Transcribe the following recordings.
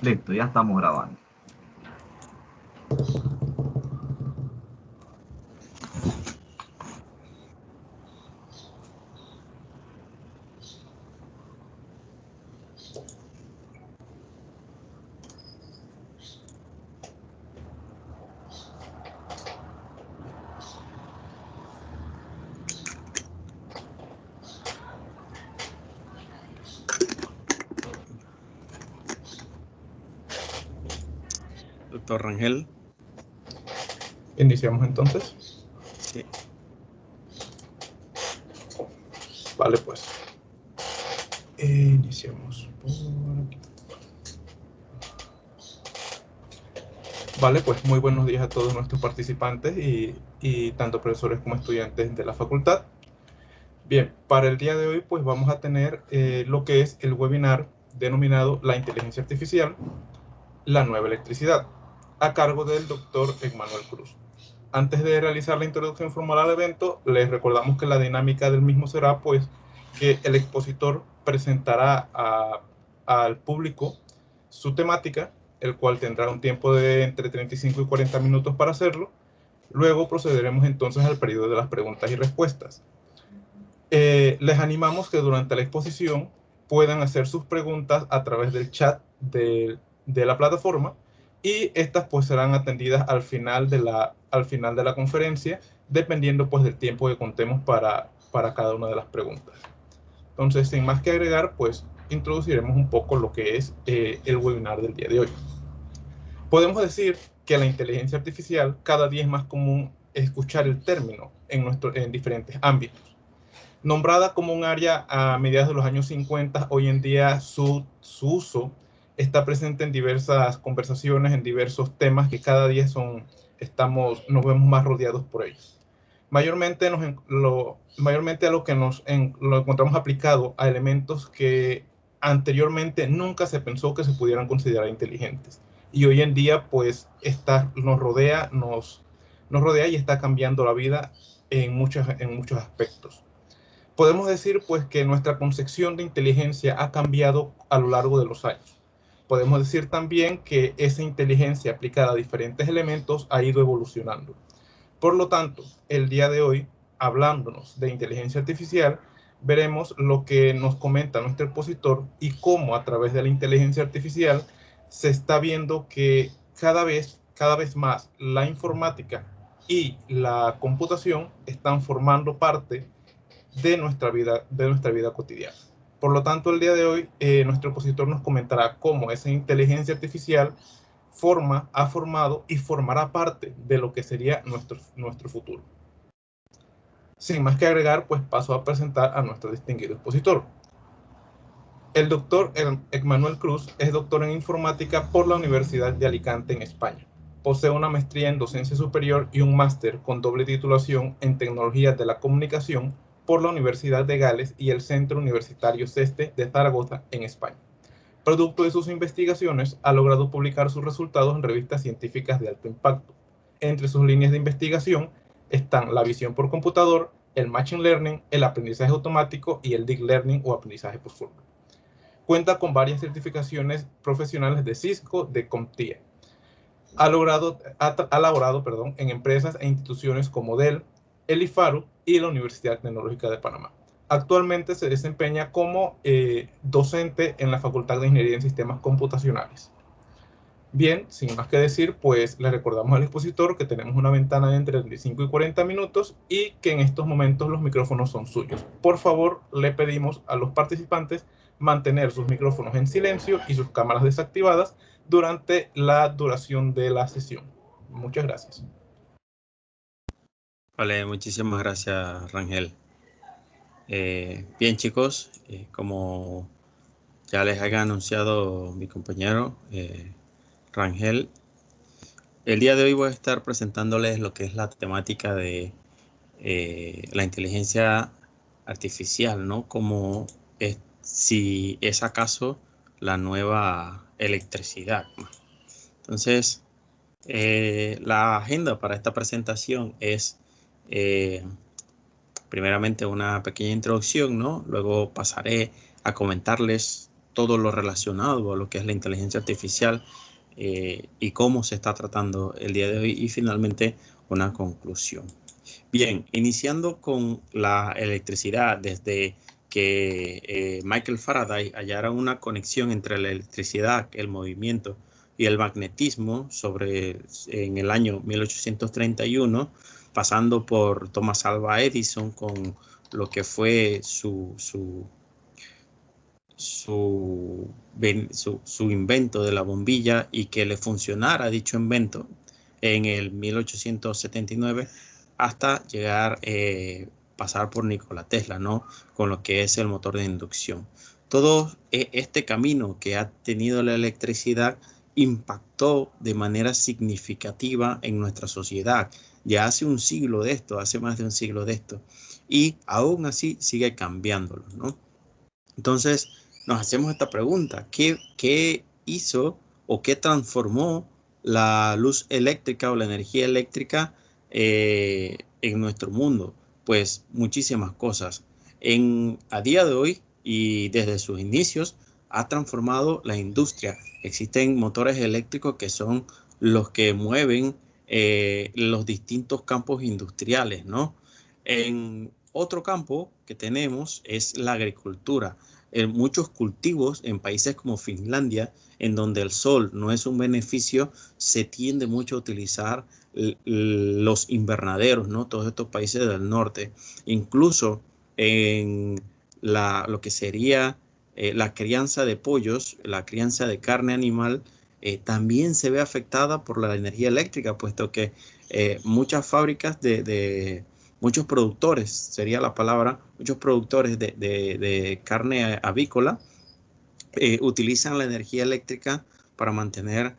Listo, ya estamos grabando. Doctor Rangel. Iniciamos entonces. Sí. Vale, pues. Iniciamos por aquí. Vale, pues muy buenos días a todos nuestros participantes y tanto profesores como estudiantes de la facultad. Bien, para el día de hoy pues vamos a tener lo que es el webinar denominado La Inteligencia Artificial, la Nueva Electricidad, a cargo del doctor Emmanuel Cruz. Antes de realizar la introducción formal al evento, les recordamos que la dinámica del mismo será pues que el expositor presentará al público su temática, el cual tendrá un tiempo de entre 35 y 40 minutos para hacerlo. Luego procederemos entonces al periodo de las preguntas y respuestas. Les animamos que durante la exposición puedan hacer sus preguntas a través del chat de la plataforma y estas pues serán atendidas al final de la conferencia, dependiendo pues del tiempo que contemos para cada una de las preguntas. Entonces, sin más que agregar, pues introduciremos un poco lo que es el webinar del día de hoy. Podemos decir que la inteligencia artificial cada día es más común escuchar el término en diferentes ámbitos. Nombrada como un área a mediados de los años 50, hoy en día su uso está presente en diversas conversaciones, en diversos temas que cada día nos vemos más rodeados por ellos. Mayormente a lo que lo encontramos aplicado a elementos que anteriormente nunca se pensó que se pudieran considerar inteligentes. Y hoy en día, pues, nos rodea y está cambiando la vida en muchos aspectos. Podemos decir pues que nuestra concepción de inteligencia ha cambiado a lo largo de los años. Podemos decir también que esa inteligencia aplicada a diferentes elementos ha ido evolucionando. Por lo tanto, el día de hoy, hablándonos de inteligencia artificial, veremos lo que nos comenta nuestro expositor y cómo a través de la inteligencia artificial se está viendo que cada vez más la informática y la computación están formando parte de nuestra vida cotidiana. Por lo tanto, el día de hoy, nuestro expositor nos comentará cómo esa inteligencia artificial ha formado y formará parte de lo que sería nuestro futuro. Sin más que agregar, pues paso a presentar a nuestro distinguido expositor. El doctor Emmanuel Cruz es doctor en informática por la Universidad de Alicante en España. Posee una maestría en docencia superior y un máster con doble titulación en tecnologías de la comunicación por la Universidad de Gales y el Centro Universitario CESTE de Zaragoza en España. Producto de sus investigaciones, ha logrado publicar sus resultados en revistas científicas de alto impacto. Entre sus líneas de investigación están la visión por computador, el machine learning, el aprendizaje automático y el deep learning o aprendizaje por forma. Cuenta con varias certificaciones profesionales de Cisco, de CompTIA. Ha laborado en empresas e instituciones como Dell, el IFARU y la Universidad Tecnológica de Panamá. Actualmente se desempeña como docente en la Facultad de Ingeniería en Sistemas Computacionales. Bien, sin más que decir, pues le recordamos al expositor que tenemos una ventana de entre 35 y 40 minutos y que en estos momentos los micrófonos son suyos. Por favor, le pedimos a los participantes mantener sus micrófonos en silencio y sus cámaras desactivadas durante la duración de la sesión. Muchas gracias. Vale, muchísimas gracias, Rangel. Bien, chicos, como ya les haya anunciado mi compañero Rangel, el día de hoy voy a estar presentándoles lo que es la temática de la inteligencia artificial, ¿no? Como si es acaso la nueva electricidad. Entonces, la agenda para esta presentación es primeramente una pequeña introducción, ¿no? Luego pasaré a comentarles todo lo relacionado a lo que es la inteligencia artificial y cómo se está tratando el día de hoy, y finalmente una conclusión. Bien, iniciando con la electricidad, desde que Michael Faraday hallara una conexión entre la electricidad, el movimiento y el magnetismo en el año 1831, pasando por Thomas Alva Edison con lo que fue su invento de la bombilla, y que le funcionara dicho invento en el 1879, hasta llegar pasar por Nikola Tesla, ¿no? Con lo que es el motor de inducción. Todo este camino que ha tenido la electricidad impactó de manera significativa en nuestra sociedad. Ya hace un siglo de esto, hace más de un siglo de esto, y aún así sigue cambiándolo, ¿no? Entonces, nos hacemos esta pregunta: ¿qué hizo o qué transformó la luz eléctrica o la energía eléctrica en nuestro mundo? Pues muchísimas cosas. A día de hoy y desde sus inicios ha transformado la industria. Existen motores eléctricos que son los que mueven los distintos campos industriales, ¿no? En otro campo que tenemos es la agricultura. En muchos cultivos en países como Finlandia, en donde el sol no es un beneficio, se tiende mucho a utilizar los invernaderos, ¿no? Todos estos países del norte. Incluso en lo que sería la crianza de pollos, la crianza de carne animal, también se ve afectada por la energía eléctrica, puesto que muchas fábricas muchos productores, sería la palabra, muchos productores de carne avícola utilizan la energía eléctrica para mantener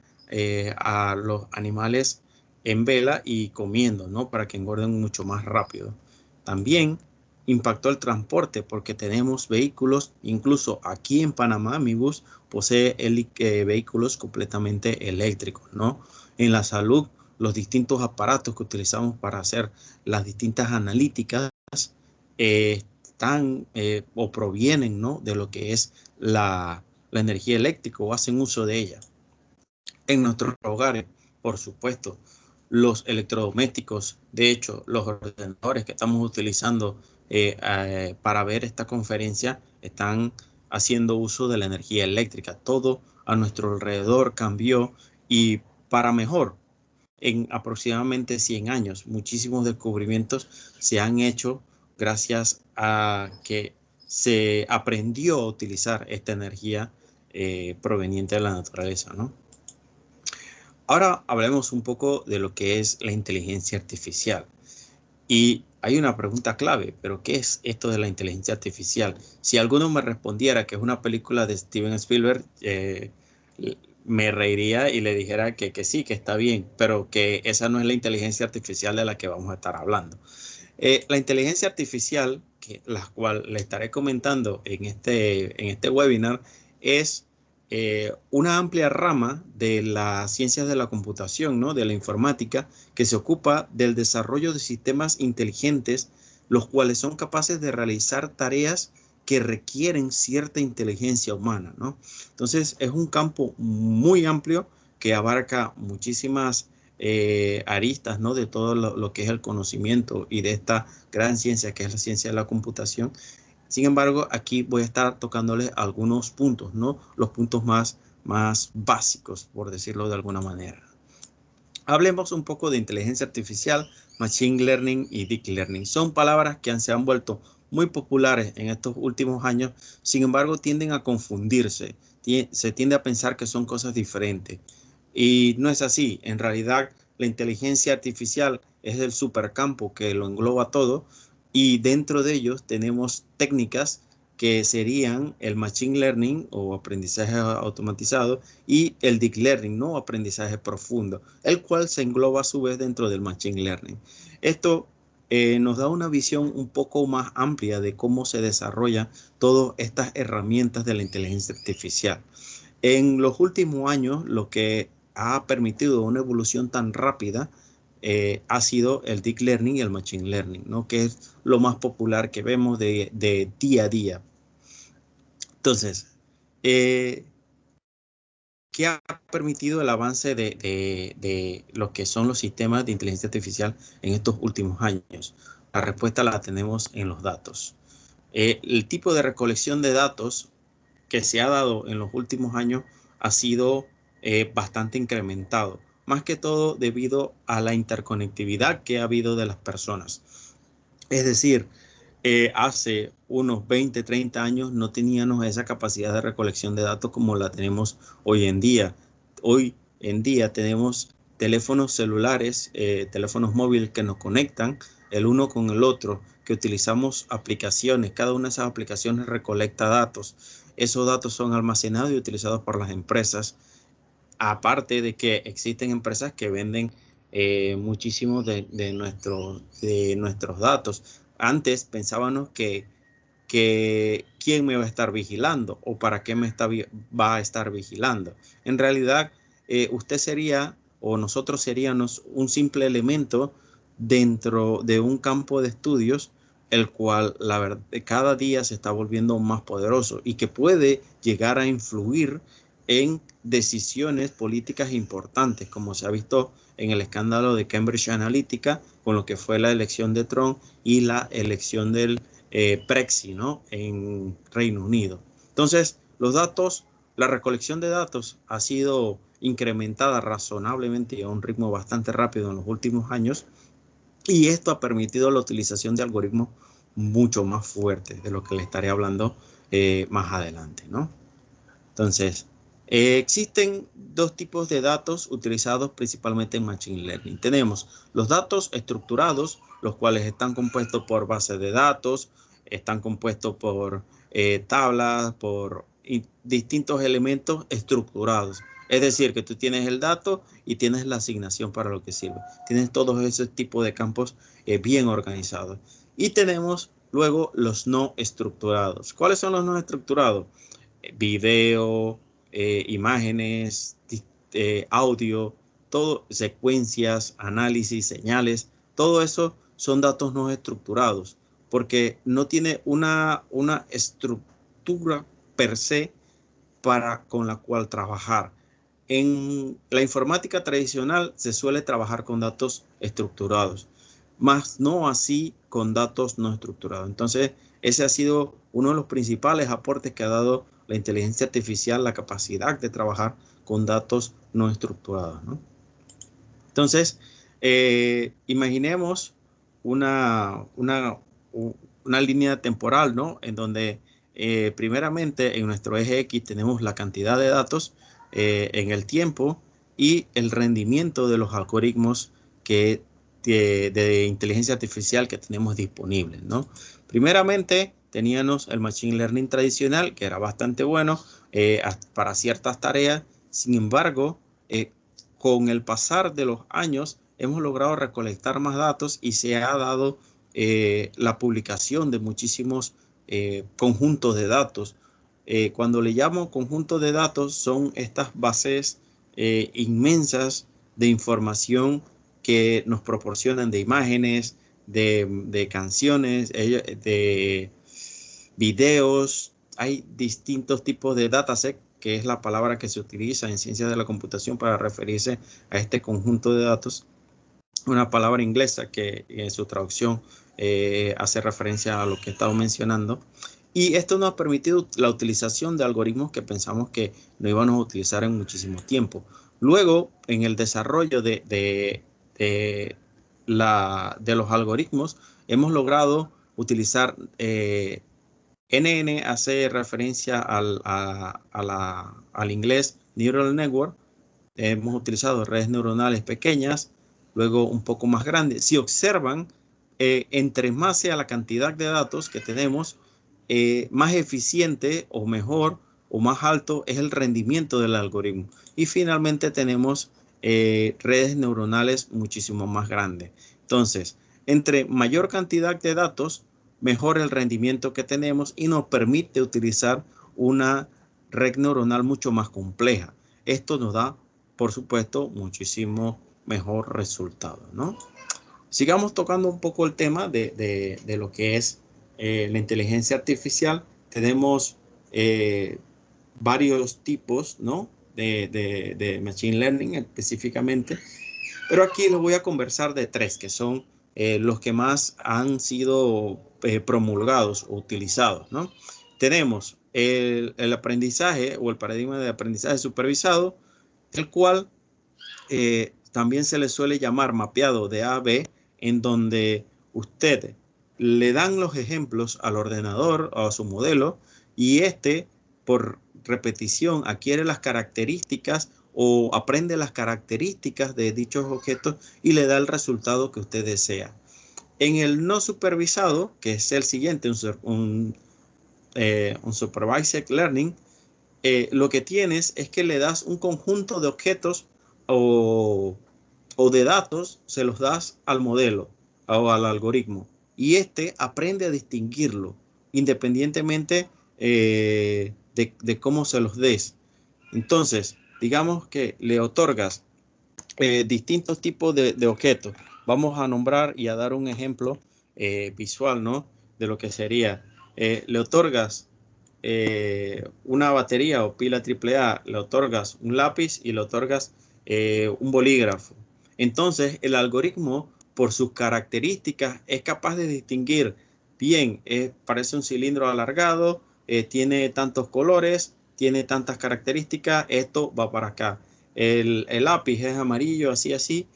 a los animales en vela y comiendo, ¿no? Para que engorden mucho más rápido. También impactó el transporte, porque tenemos vehículos, incluso aquí en Panamá, mi bus posee vehículos completamente eléctricos, ¿no? En la salud, los distintos aparatos que utilizamos para hacer las distintas analíticas están o provienen, ¿no? De lo que es la energía eléctrica, o hacen uso de ella. En nuestros hogares, por supuesto, los electrodomésticos, de hecho, los ordenadores que estamos utilizando para ver esta conferencia, están haciendo uso de la energía eléctrica. Todo a nuestro alrededor cambió, y para mejor. En aproximadamente 100 años, muchísimos descubrimientos se han hecho gracias a que se aprendió a utilizar esta energía proveniente de la naturaleza, ¿no? Ahora hablemos un poco de lo que es la inteligencia artificial. Y hay una pregunta clave: ¿pero qué es esto de la inteligencia artificial? Si alguno me respondiera que es una película de Steven Spielberg, me reiría y le dijera que sí, que está bien, pero que esa no es la inteligencia artificial de la que vamos a estar hablando. La inteligencia artificial, la cual le estaré comentando en este webinar, es una amplia rama de las ciencias de la computación, ¿no? De la informática, que se ocupa del desarrollo de sistemas inteligentes, los cuales son capaces de realizar tareas que requieren cierta inteligencia humana, ¿no? Entonces, es un campo muy amplio que abarca muchísimas aristas, ¿no? De todo lo que es el conocimiento y de esta gran ciencia que es la ciencia de la computación. Sin embargo, aquí voy a estar tocándoles algunos puntos, ¿no? Los puntos más básicos, por decirlo de alguna manera. Hablemos un poco de inteligencia artificial, machine learning y deep learning. Son palabras que se han vuelto muy populares en estos últimos años. Sin embargo, tienden a confundirse. Se tiende a pensar que son cosas diferentes. Y no es así. En realidad, la inteligencia artificial es el supercampo que lo engloba todo, y dentro de ellos tenemos técnicas que serían el machine learning o aprendizaje automatizado, y el deep learning, ¿no? Aprendizaje profundo, el cual se engloba a su vez dentro del machine learning. Esto nos da una visión un poco más amplia de cómo se desarrollan todas estas herramientas de la inteligencia artificial. En los últimos años, lo que ha permitido una evolución tan rápida ha sido el Deep Learning y el Machine Learning, ¿no? Que es lo más popular que vemos de día a día. Entonces, ¿qué ha permitido el avance de lo que son los sistemas de inteligencia artificial en estos últimos años? La respuesta la tenemos en los datos. El tipo de recolección de datos que se ha dado en los últimos años ha sido bastante incrementado, más que todo debido a la interconectividad que ha habido de las personas. Es decir, hace unos 20, 30 años no teníamos esa capacidad de recolección de datos como la tenemos hoy en día. Hoy en día tenemos teléfonos celulares, teléfonos móviles que nos conectan el uno con el otro, que utilizamos aplicaciones. Cada una de esas aplicaciones recolecta datos. Esos datos son almacenados y utilizados por las empresas. Aparte de que existen empresas que venden muchísimos de nuestros datos. Antes pensábamos que quién me va a estar vigilando o para qué va a estar vigilando. En realidad, usted sería o nosotros seríamos un simple elemento dentro de un campo de estudios, el cual la verdad, cada día se está volviendo más poderoso y que puede llegar a influir en decisiones políticas importantes, como se ha visto en el escándalo de Cambridge Analytica, con lo que fue la elección de Trump y la elección del Brexit, ¿no? En Reino Unido. Entonces, los datos, la recolección de datos ha sido incrementada razonablemente y a un ritmo bastante rápido en los últimos años, y esto ha permitido la utilización de algoritmos mucho más fuertes, de lo que le estaré hablando más adelante, ¿no? Entonces, existen dos tipos de datos utilizados principalmente en Machine Learning. Tenemos los datos estructurados, los cuales están compuestos por bases de datos, están compuestos por tablas, por distintos elementos estructurados. Es decir, que tú tienes el dato y tienes la asignación para lo que sirve. Tienes todos esos tipos de campos bien organizados. Y tenemos luego los no estructurados. ¿Cuáles son los no estructurados? Video, imágenes, audio, todo, secuencias, análisis, señales, todo eso son datos no estructurados, porque no tiene una estructura per se con la cual trabajar. En la informática tradicional se suele trabajar con datos estructurados, más no así con datos no estructurados. Entonces, ese ha sido uno de los principales aportes que ha dado la inteligencia artificial, la capacidad de trabajar con datos no estructurados, ¿no? Entonces, imaginemos una línea temporal, ¿no? En donde primeramente en nuestro eje X tenemos la cantidad de datos en el tiempo y el rendimiento de los algoritmos de inteligencia artificial que tenemos disponibles, ¿no? Primeramente teníamos el Machine Learning tradicional, que era bastante bueno para ciertas tareas. Sin embargo, con el pasar de los años hemos logrado recolectar más datos y se ha dado la publicación de muchísimos conjuntos de datos. Cuando le llamo conjuntos de datos, son estas bases inmensas de información que nos proporcionan de imágenes, de canciones, de videos. Hay distintos tipos de dataset, que es la palabra que se utiliza en ciencias de la computación para referirse a este conjunto de datos. Una palabra inglesa que en su traducción hace referencia a lo que he estado mencionando. Y esto nos ha permitido la utilización de algoritmos que pensamos que no íbamos a utilizar en muchísimo tiempo. Luego, en el desarrollo de los algoritmos, hemos logrado utilizar NN, hace referencia al inglés Neural Network. Hemos utilizado redes neuronales pequeñas, luego un poco más grandes. Si observan, entre más sea la cantidad de datos que tenemos, más eficiente o mejor o más alto es el rendimiento del algoritmo. Y finalmente tenemos redes neuronales muchísimo más grandes. Entonces, entre mayor cantidad de datos, mejor el rendimiento que tenemos y nos permite utilizar una red neuronal mucho más compleja. Esto nos da, por supuesto, muchísimo mejor resultado, ¿no? Sigamos tocando un poco el tema de lo que es la inteligencia artificial. Tenemos varios tipos, ¿no? de Machine Learning específicamente, pero aquí les voy a conversar de tres, que son los que más han sido promulgados o utilizados, ¿no? Tenemos el aprendizaje o el paradigma de aprendizaje supervisado, el cual también se le suele llamar mapeado de A a B, en donde usted le dan los ejemplos al ordenador o a su modelo y por repetición adquiere las características o aprende las características de dichos objetos y le da el resultado que usted desea. En el no supervisado, que es el siguiente, un supervised learning, lo que tienes es que le das un conjunto de objetos o de datos, se los das al modelo o al algoritmo y aprende a distinguirlo independientemente de cómo se los des. Entonces, digamos que le otorgas distintos tipos de objetos. Vamos a nombrar y a dar un ejemplo visual, ¿no? De lo que sería. Le otorgas una batería o pila AAA, le otorgas un lápiz y le otorgas un bolígrafo. Entonces, el algoritmo, por sus características, es capaz de distinguir bien, parece un cilindro alargado, tiene tantos colores, tiene tantas características, esto va para acá. El lápiz es amarillo, así,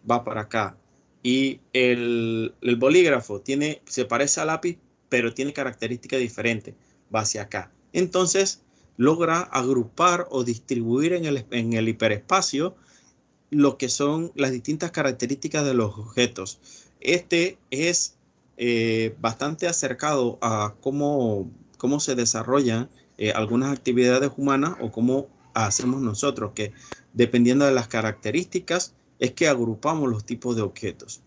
va para acá. Y el bolígrafo se parece al lápiz, pero tiene características diferentes, va hacia acá. Entonces, logra agrupar o distribuir en el hiperespacio lo que son las distintas características de los objetos. Es bastante acercado a cómo se desarrollan algunas actividades humanas o cómo hacemos nosotros, que dependiendo de las características es que agrupamos los tipos de objetos.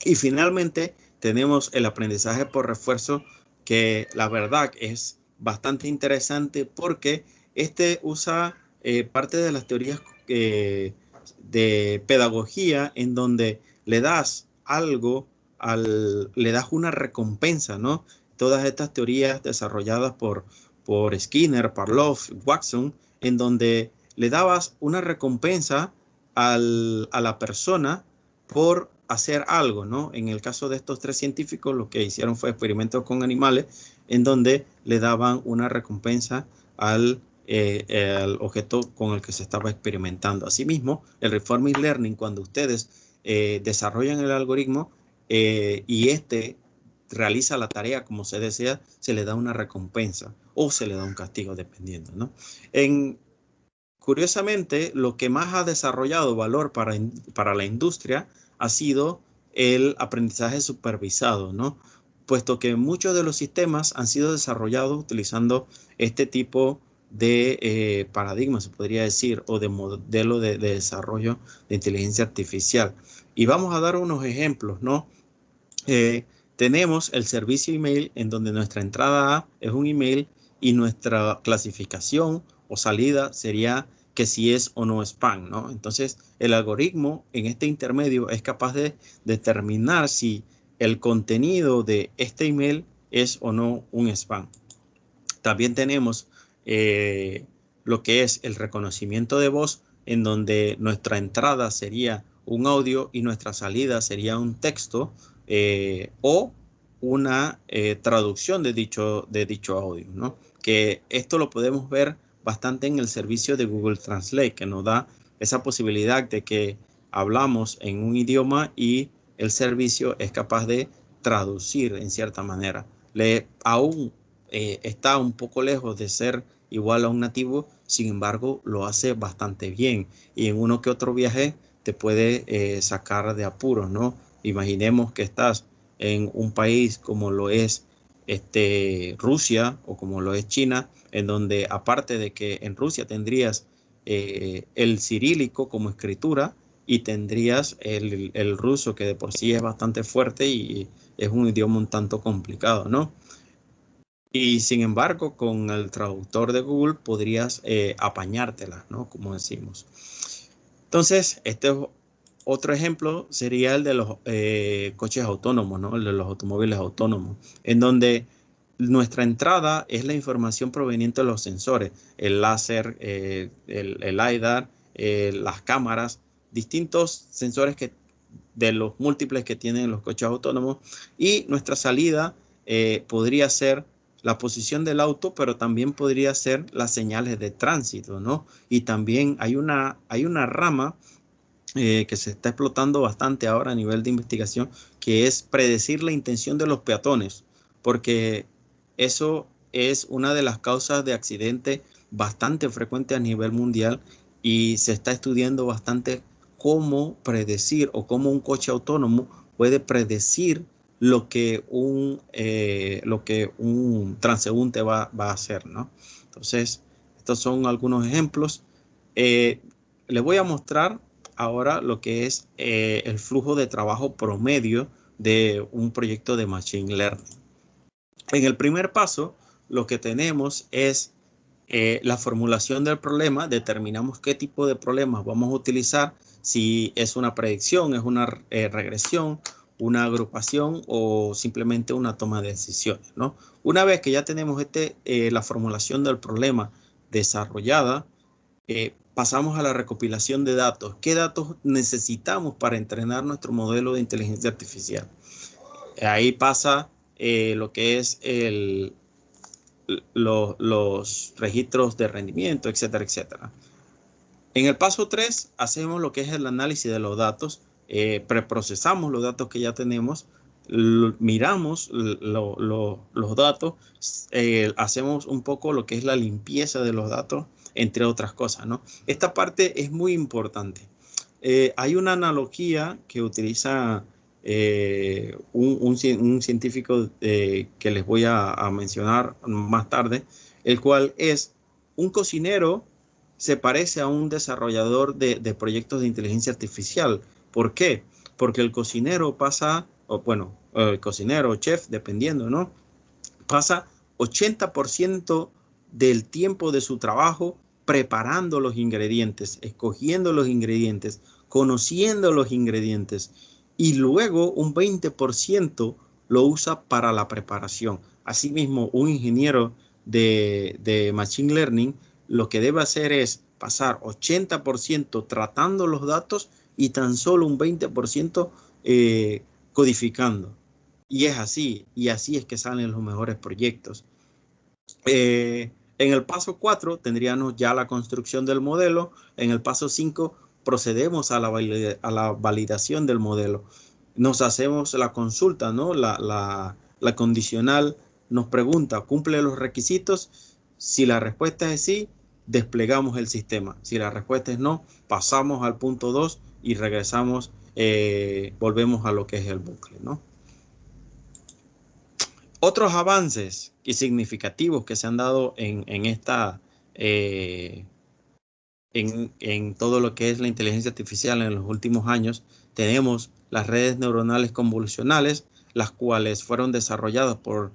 Y finalmente tenemos el aprendizaje por refuerzo, que la verdad es bastante interesante porque usa parte de las teorías de pedagogía, en donde le das algo, le das una recompensa, ¿no? Todas estas teorías desarrolladas por Skinner, Pavlov, Watson, en donde le dabas una recompensa a la persona por hacer algo, ¿no? En el caso de estos tres científicos, lo que hicieron fue experimentos con animales, en donde le daban una recompensa al objeto con el que se estaba experimentando. Asimismo, el Reinforcement Learning, cuando ustedes desarrollan el algoritmo y realiza la tarea como se desea, se le da una recompensa o se le da un castigo, dependiendo, ¿no? Curiosamente, lo que más ha desarrollado valor para la industria ha sido el aprendizaje supervisado, ¿no? Puesto que muchos de los sistemas han sido desarrollados utilizando este tipo de paradigma, se podría decir, o de modelo de desarrollo de inteligencia artificial. Y vamos a dar unos ejemplos, ¿no? Tenemos el servicio email, en donde nuestra entrada A es un email y nuestra clasificación o salida sería que si es o no spam, ¿no? Entonces, el algoritmo en este intermedio es capaz de determinar si el contenido de este email es o no un spam. También tenemos lo que es el reconocimiento de voz, en donde nuestra entrada sería un audio y nuestra salida sería un texto o una traducción de dicho audio, ¿no? Que esto lo podemos ver bastante en el servicio de Google Translate, que nos da esa posibilidad de que hablamos en un idioma y el servicio es capaz de traducir en cierta manera. Aún está un poco lejos de ser igual a un nativo, sin embargo lo hace bastante bien y en uno que otro viaje te puede sacar de apuros, ¿no? Imaginemos que estás en un país como lo es Rusia o como lo es China, en donde aparte de que en Rusia tendrías el cirílico como escritura y tendrías el ruso, que de por sí es bastante fuerte y es un idioma un tanto complicado, ¿no? Y sin embargo, con el traductor de Google podrías apañártela, ¿no? Como decimos. Entonces, este es Otro ejemplo sería el de los coches autónomos, ¿no? El de los automóviles autónomos, en donde nuestra entrada es la información proveniente de los sensores, el láser, el LiDAR, las cámaras, distintos sensores de los múltiples que tienen los coches autónomos, y nuestra salida podría ser la posición del auto, pero también podría ser las señales de tránsito, ¿no? Y también hay una rama que se está explotando bastante ahora a nivel de investigación, que es predecir la intención de los peatones, porque eso es una de las causas de accidente bastante frecuente a nivel mundial, y se está estudiando bastante cómo predecir o cómo un coche autónomo puede predecir lo que un transeúnte va a hacer, ¿no? Entonces, estos son algunos ejemplos. Les voy a mostrar ahora lo que es el flujo de trabajo promedio de un proyecto de Machine Learning. En el primer paso, lo que tenemos es la formulación del problema. Determinamos qué tipo de problemas vamos a utilizar, si es una predicción, es una regresión, una agrupación o simplemente una toma de decisiones, ¿no? Una vez que ya tenemos la formulación del problema desarrollada, pasamos a la recopilación de datos. ¿Qué datos necesitamos para entrenar nuestro modelo de inteligencia artificial? Ahí pasa lo que es los registros de rendimiento, etcétera, etcétera. En el paso 3 hacemos lo que es el análisis de los datos, preprocesamos los datos que ya tenemos, miramos los datos, hacemos un poco lo que es la limpieza de los datos, entre otras cosas, ¿no? Esta parte es muy importante. Hay una analogía que utiliza un científico que les voy a mencionar más tarde, el cual es un cocinero se parece a un desarrollador de proyectos de inteligencia artificial. ¿Por qué? Porque el cocinero pasa, el cocinero o chef, dependiendo, ¿no? Pasa 80% del tiempo de su trabajo preparando los ingredientes, escogiendo los ingredientes, conociendo los ingredientes, y luego un 20% lo usa para la preparación. Asimismo, un ingeniero de Machine Learning lo que debe hacer es pasar 80% tratando los datos y tan solo un 20% codificando. Y es así, y así es que salen los mejores proyectos. En el paso 4 tendríamos ya la construcción del modelo. En el paso 5 procedemos a la validación del modelo. Nos hacemos la consulta, ¿no? La condicional nos pregunta, ¿cumple los requisitos? Si la respuesta es sí, desplegamos el sistema. Si la respuesta es no, pasamos al punto 2 y regresamos, volvemos a lo que es el bucle, ¿no? Otros avances y significativos que se han dado en todo lo que es la inteligencia artificial en los últimos años, tenemos las redes neuronales convolucionales, las cuales fueron desarrolladas por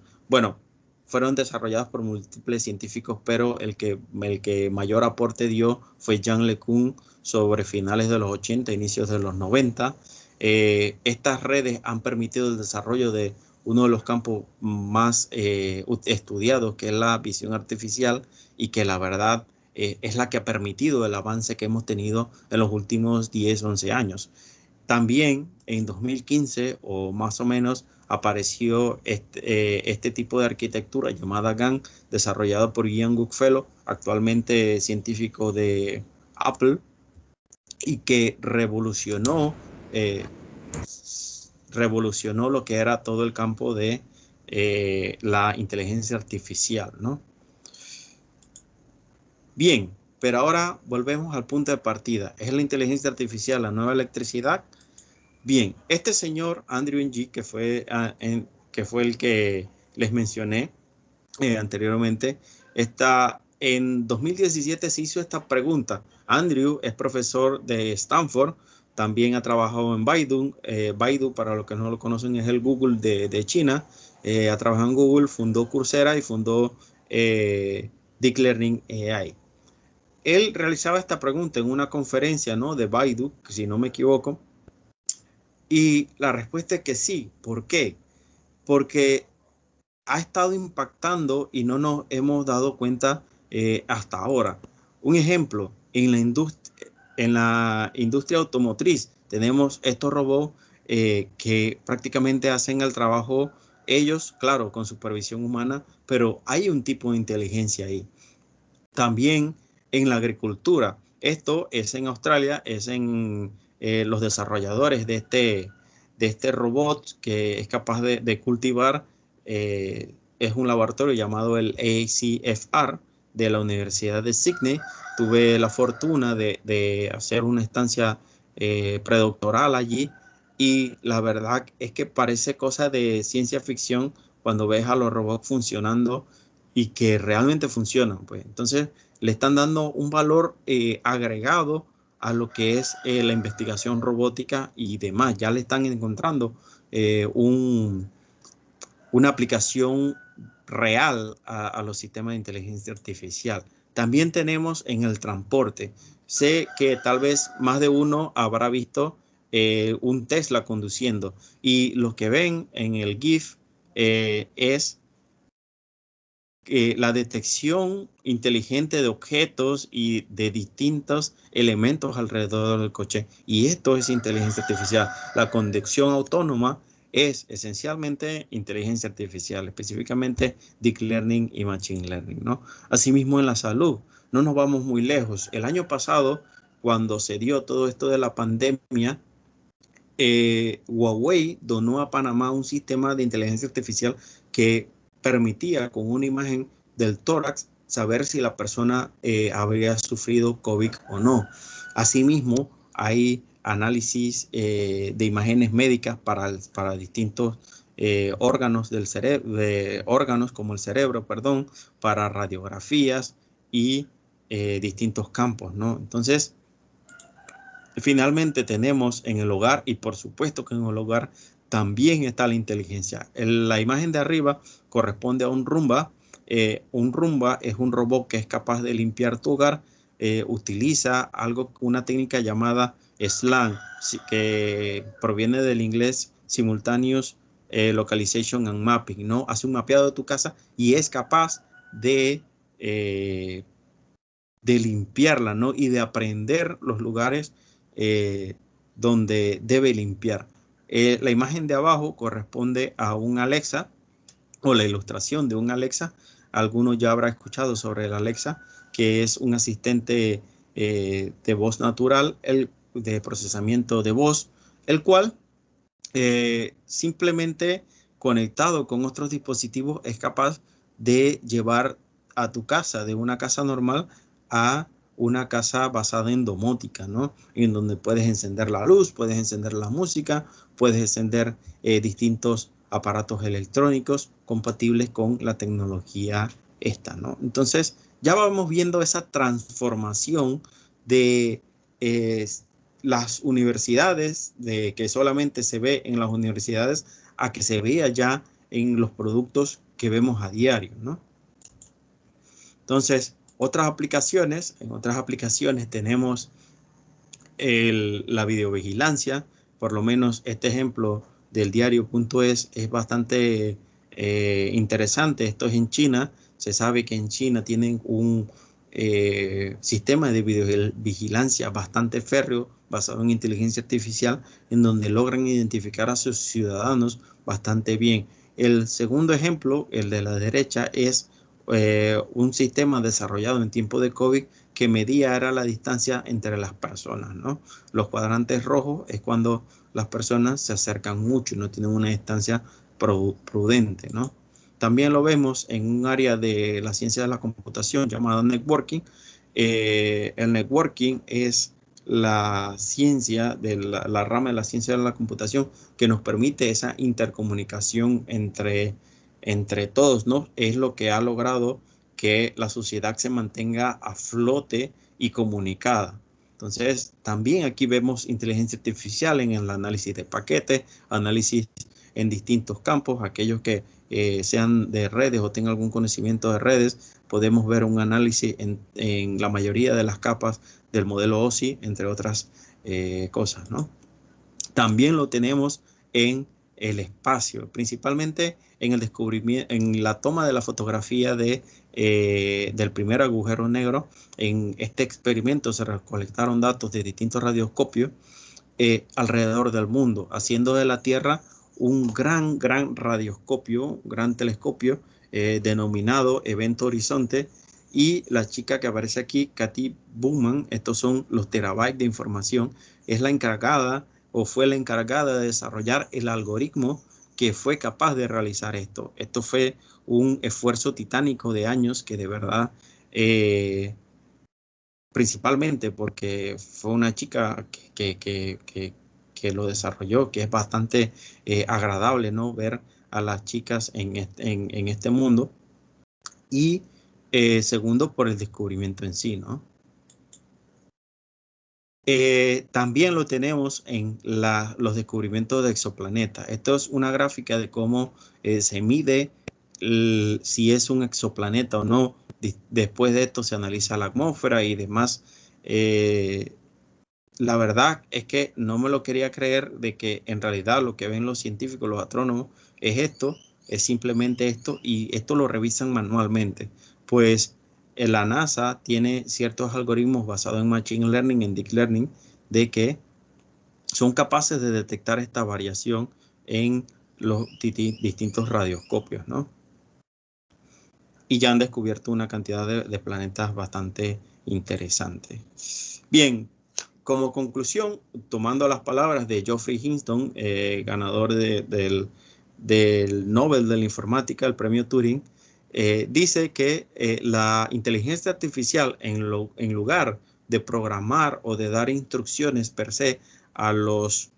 múltiples científicos, pero el que mayor aporte dio fue Jean LeCun sobre finales de los 80, inicios de los 90. Estas redes han permitido el desarrollo de uno de los campos más estudiados, que es la visión artificial, y que la verdad es la que ha permitido el avance que hemos tenido en los últimos 10, 11 años. También en 2015 o más o menos apareció este tipo de arquitectura llamada GAN, desarrollado por Ian Goodfellow, actualmente científico de Apple, y que revolucionó lo que era todo el campo de la inteligencia artificial, ¿no? Bien, pero ahora volvemos al punto de partida. ¿Es la inteligencia artificial la nueva electricidad? Bien, este señor Andrew Ng, que fue el que les mencioné anteriormente, en 2017 se hizo esta pregunta. Andrew es profesor de Stanford, también ha trabajado en Baidu. Baidu, para los que no lo conocen, es el Google de China. Ha trabajado en Google, fundó Coursera y fundó Deep Learning AI. Él realizaba esta pregunta en una conferencia, ¿no?, de Baidu, si no me equivoco, Y la respuesta es que sí. ¿Por qué? Porque ha estado impactando y no nos hemos dado cuenta hasta ahora. Un ejemplo, en la industria automotriz tenemos estos robots que prácticamente hacen el trabajo ellos, claro, con supervisión humana, pero hay un tipo de inteligencia ahí. También en la agricultura. Esto es en Australia, es en los desarrolladores de este robot que es capaz de cultivar. Es un laboratorio llamado el ACFR de la Universidad de Sydney. Tuve la fortuna de hacer una estancia predoctoral allí y la verdad es que parece cosa de ciencia ficción cuando ves a los robots funcionando y que realmente funcionan, pues. Entonces le están dando un valor agregado a lo que es la investigación robótica y demás. Ya le están encontrando una aplicación real a los sistemas de inteligencia artificial. También tenemos en el transporte. Sé que tal vez más de uno habrá visto un Tesla conduciendo y lo que ven en el GIF es la detección inteligente de objetos y de distintos elementos alrededor del coche. Y esto es inteligencia artificial. La conducción autónoma es esencialmente inteligencia artificial, específicamente Deep Learning y Machine Learning, ¿no? Asimismo en la salud, no nos vamos muy lejos. El año pasado, cuando se dio todo esto de la pandemia, Huawei donó a Panamá un sistema de inteligencia artificial que permitía con una imagen del tórax saber si la persona habría sufrido COVID o no. Asimismo, hay análisis de imágenes médicas para distintos órganos del cerebro, órganos como el cerebro, perdón, para radiografías y distintos campos, ¿no? Entonces, finalmente tenemos en el hogar, y por supuesto que en el hogar también está la inteligencia. La imagen de arriba corresponde a un Roomba. Un Roomba es un robot que es capaz de limpiar tu hogar. Utiliza una técnica llamada SLAM, que proviene del inglés Simultaneous Localization and Mapping, ¿no? Hace un mapeado de tu casa y es capaz de limpiarla, ¿no? Y de aprender los lugares donde debe limpiar. La imagen de abajo corresponde a un Alexa o la ilustración de un Alexa. Algunos ya habrán escuchado sobre el Alexa, que es un asistente de voz natural, de procesamiento de voz, el cual simplemente conectado con otros dispositivos es capaz de llevar a tu casa, de una casa normal a una casa basada en domótica, ¿no? En donde puedes encender la luz, puedes encender la música, puedes encender distintos aparatos electrónicos compatibles con la tecnología esta, ¿no? Entonces, ya vamos viendo esa transformación de las universidades, de que solamente se ve en las universidades, a que se vea ya en los productos que vemos a diario, ¿no? Entonces, en otras aplicaciones tenemos la videovigilancia. Por lo menos este ejemplo del diario.es es bastante interesante. Esto es en China. Se sabe que en China tienen un sistema de videovigilancia bastante férreo basado en inteligencia artificial, en donde logran identificar a sus ciudadanos bastante bien. El segundo ejemplo, el de la derecha, es un sistema desarrollado en tiempo de COVID que medía era la distancia entre las personas, ¿no? Los cuadrantes rojos es cuando las personas se acercan mucho y no tienen una distancia prudente, ¿no? También lo vemos en un área de la ciencia de la computación llamada networking. El networking es la ciencia de la rama de la ciencia de la computación que nos permite esa intercomunicación entre todos, ¿no? Es lo que ha logrado que la sociedad se mantenga a flote y comunicada. Entonces, también aquí vemos inteligencia artificial en el análisis de paquetes, análisis en distintos campos, aquellos que sean de redes o tengan algún conocimiento de redes, podemos ver un análisis en la mayoría de las capas del modelo OSI, entre otras cosas, ¿no? También lo tenemos en el espacio, principalmente en el descubrimiento, en la toma de la fotografía del primer agujero negro. En este experimento se recolectaron datos de distintos radioscopios alrededor del mundo, haciendo de la Tierra un gran radioscopio, un gran telescopio denominado Evento Horizonte. Y la chica que aparece aquí, Cathy Bowman, estos son los terabytes de información, es la encargada o fue la encargada de desarrollar el algoritmo que fue capaz de realizar esto. Esto fue un esfuerzo titánico de años que de verdad, principalmente porque fue una chica que lo desarrolló, que es bastante agradable, ¿no? Ver a las chicas en este mundo. Y segundo, por el descubrimiento en sí, ¿no? También lo tenemos en los descubrimientos de exoplanetas. Esto es una gráfica de cómo se mide si es un exoplaneta o no. Después de esto se analiza la atmósfera y demás. La verdad es que no me lo quería creer de que en realidad lo que ven los científicos, los astrónomos, es esto, es simplemente esto, y esto lo revisan manualmente. Pues la NASA tiene ciertos algoritmos basados en Machine Learning, en Deep Learning, de que son capaces de detectar esta variación en los distintos radioscopios, ¿no? Y ya han descubierto una cantidad de planetas bastante interesante. Bien, como conclusión, tomando las palabras de Geoffrey Hinton, ganador del Nobel de la Informática, el premio Turing, dice que la inteligencia artificial, en lugar de programar o de dar instrucciones per se a los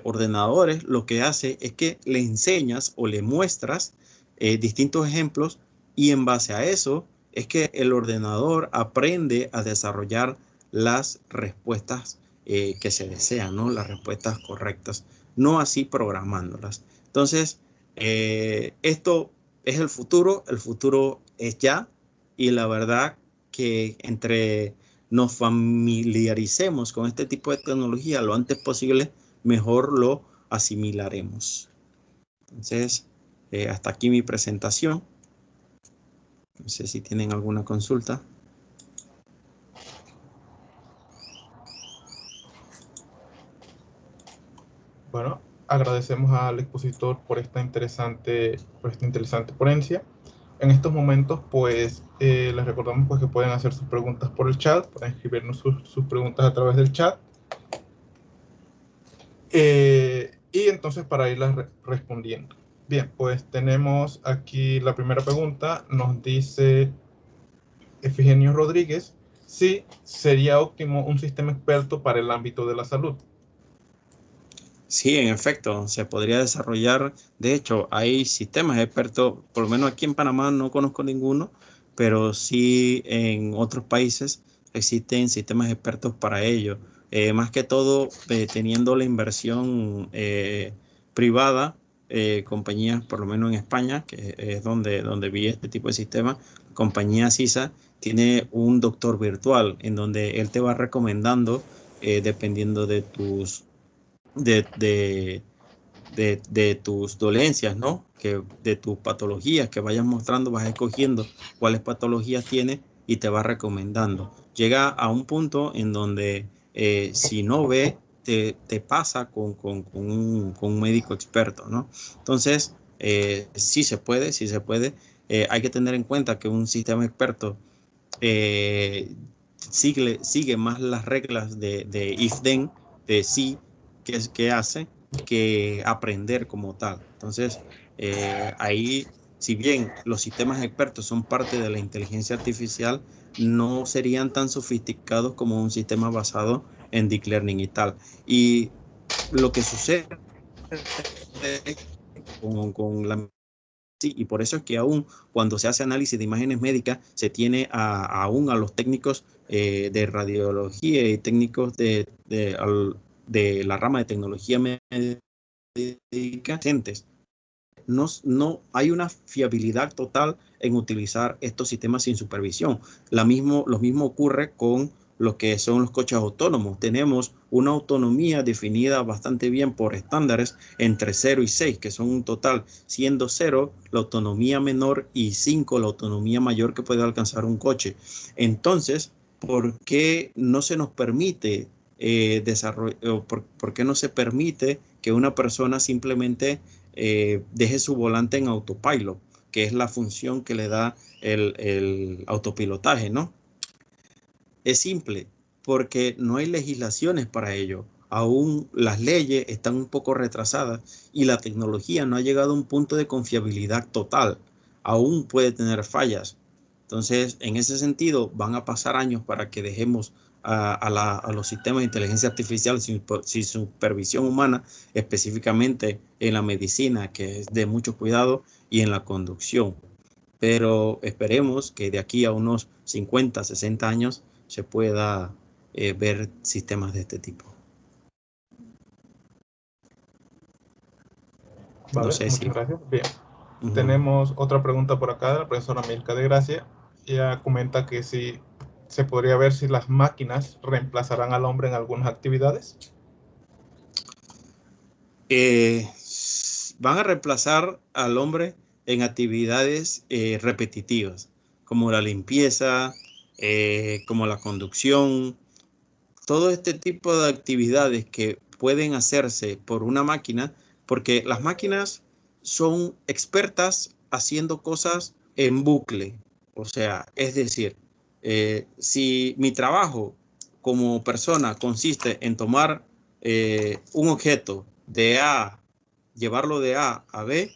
ordenadores, lo que hace es que le enseñas o le muestras distintos ejemplos, y en base a eso es que el ordenador aprende a desarrollar las respuestas que se desean, ¿no? Las respuestas correctas, no así programándolas. Entonces, esto es el futuro es ya, y la verdad que entre nos familiaricemos con este tipo de tecnología lo antes posible, mejor lo asimilaremos. Entonces, hasta aquí mi presentación. No sé si tienen alguna consulta. Bueno, agradecemos al expositor por esta interesante ponencia. En estos momentos, pues, les recordamos pues, que pueden hacer sus preguntas por el chat, pueden escribirnos sus preguntas a través del chat. Y entonces para irlas respondiendo. Bien, pues tenemos aquí la primera pregunta. Nos dice Efigenio Rodríguez, si sería óptimo un sistema experto para el ámbito de la salud. Sí, en efecto, se podría desarrollar. De hecho, hay sistemas expertos, por lo menos aquí en Panamá no conozco ninguno, pero sí en otros países existen sistemas expertos para ello. Más que todo, teniendo la inversión privada, compañías, por lo menos en España, que es donde vi este tipo de sistema, compañía CISA tiene un doctor virtual en donde él te va recomendando, dependiendo de tus dolencias, ¿no? De tus patologías que vayas mostrando, vas escogiendo cuáles patologías tienes y te va recomendando. Llega a un punto en donde si no ve, te pasa con un médico experto, ¿no? Entonces, sí se puede, sí se puede. Hay que tener en cuenta que un sistema experto sigue más las reglas de if-then, de sí, que hace, que aprender como tal. Entonces, ahí, si bien los sistemas expertos son parte de la inteligencia artificial, no serían tan sofisticados como un sistema basado en deep learning y tal. Y lo que sucede con la... Sí, y por eso es que aún cuando se hace análisis de imágenes médicas, se tiene aún a los técnicos de radiología y técnicos de la rama de tecnología médica. No hay una fiabilidad total en utilizar estos sistemas sin supervisión. Lo mismo ocurre con lo que son los coches autónomos. Tenemos una autonomía definida bastante bien por estándares entre 0 y 6, que son un total, siendo 0 la autonomía menor y 5 la autonomía mayor que puede alcanzar un coche. Entonces, ¿por qué no se nos permite por qué no se permite que una persona simplemente deje su volante en autopilot, que es la función que le da el autopilotaje, ¿no? Es simple, porque no hay legislaciones para ello. Aún las leyes están un poco retrasadas y la tecnología no ha llegado a un punto de confiabilidad total. Aún puede tener fallas. Entonces, en ese sentido, van a pasar años para que dejemos a los sistemas de inteligencia artificial sin supervisión humana, específicamente en la medicina, que es de mucho cuidado, y en la conducción. Pero esperemos que de aquí a unos 50, 60 años se pueda ver sistemas de este tipo. Vale, No sé muchas si... gracias. Bien. Ujú. Tenemos otra pregunta por acá de la profesora Milka de Gracia. Ella comenta que si se podría ver si las máquinas reemplazarán al hombre en algunas actividades. Van a reemplazar al hombre en actividades repetitivas, como la limpieza, como la conducción, todo este tipo de actividades que pueden hacerse por una máquina, porque las máquinas son expertas haciendo cosas en bucle. O sea, es decir, si mi trabajo como persona consiste en tomar un objeto de A, llevarlo de A a B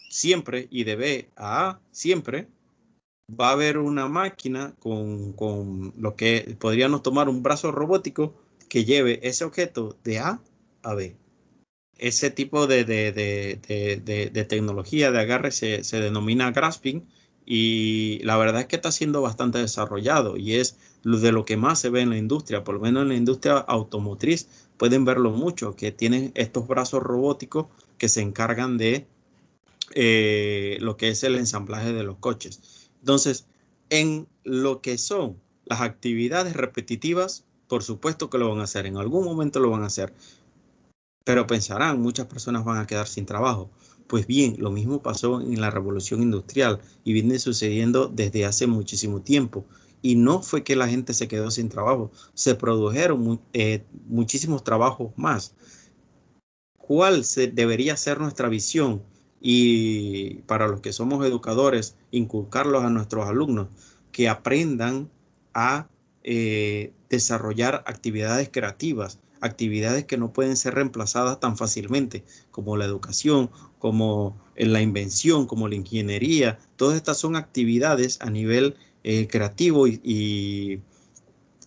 siempre y de B a A siempre, va a haber una máquina con lo que podríamos tomar un brazo robótico que lleve ese objeto de A a B. Ese tipo de tecnología de agarre se denomina grasping y la verdad es que está siendo bastante desarrollado y es de lo que más se ve en la industria, por lo menos en la industria automotriz pueden verlo mucho, que tienen estos brazos robóticos que se encargan de lo que es el ensamblaje de los coches. Entonces, en lo que son las actividades repetitivas, por supuesto que lo van a hacer, en algún momento lo van a hacer, pero pensarán, muchas personas van a quedar sin trabajo. Pues bien, lo mismo pasó en la revolución industrial y viene sucediendo desde hace muchísimo tiempo. Y no fue que la gente se quedó sin trabajo, se produjeron muchísimos trabajos más. ¿Cuál debería ser nuestra visión? Y para los que somos educadores, inculcarlos a nuestros alumnos, que aprendan a desarrollar actividades creativas, actividades que no pueden ser reemplazadas tan fácilmente, como la educación, como la invención, como la ingeniería. Todas estas son actividades a nivel creativo y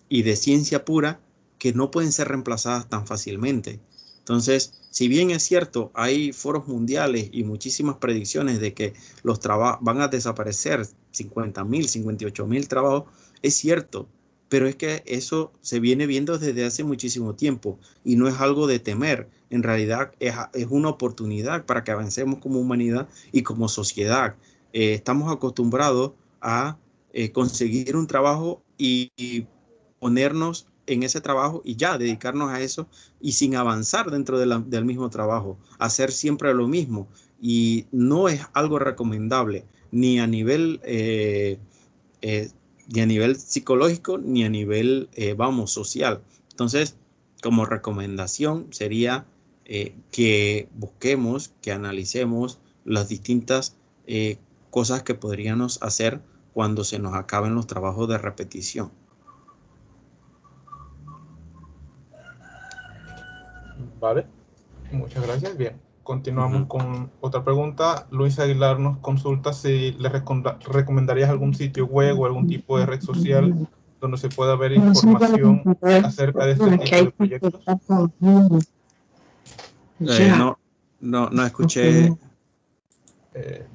de ciencia pura que no pueden ser reemplazadas tan fácilmente. Entonces, si bien es cierto, hay foros mundiales y muchísimas predicciones de que los trabajos van a desaparecer 50.000, 58.000 trabajos, es cierto, pero es que eso se viene viendo desde hace muchísimo tiempo y no es algo de temer. En realidad es una oportunidad para que avancemos como humanidad y como sociedad. Estamos acostumbrados a conseguir un trabajo y ponernos en ese trabajo y ya dedicarnos a eso y sin avanzar dentro del mismo trabajo, hacer siempre lo mismo y no es algo recomendable ni a nivel ni a nivel psicológico ni a nivel vamos social. Entonces, como recomendación sería que busquemos, que analicemos las distintas cosas que podríamos hacer cuando se nos acaben los trabajos de repetición. Vale, muchas gracias. Bien, continuamos con otra pregunta. Luis Aguilar nos consulta si le recomendarías algún sitio web o algún tipo de red social donde se pueda ver información acerca de este tipo de proyectos. No escuché.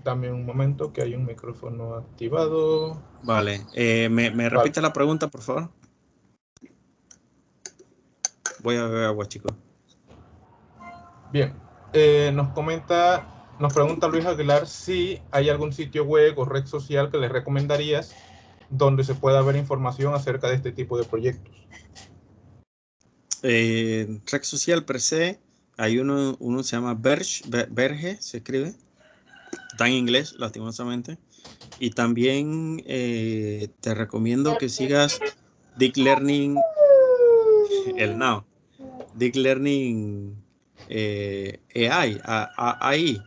Dame un momento que hay un micrófono activado. Vale, ¿me repite la pregunta, por favor? Voy a beber agua, chicos. Bien, nos pregunta Luis Aguilar si hay algún sitio web o red social que le recomendarías donde se pueda ver información acerca de este tipo de proyectos? Red social per se, hay uno se llama Verge, se escribe, está en inglés, lastimosamente. Y también te recomiendo que sigas Deep Learning, el Now, Deep Learning AI, AI,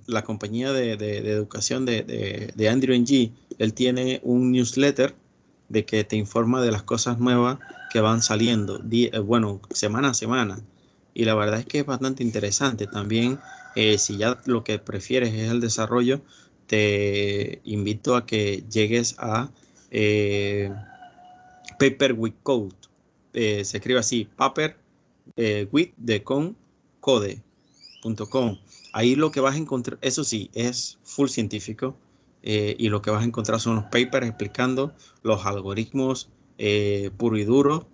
la compañía de educación de Andrew Ng. Él tiene un newsletter de que te informa de las cosas nuevas que van saliendo, bueno, semana a semana. Y la verdad es que es bastante interesante. También, si ya lo que prefieres es el desarrollo, te invito a que llegues a Paper with Code. Se escribe así, Paper with de con code.com. Ahí lo que vas a encontrar, eso sí, es full científico, y lo que vas a encontrar son los papers explicando los algoritmos puro y duro.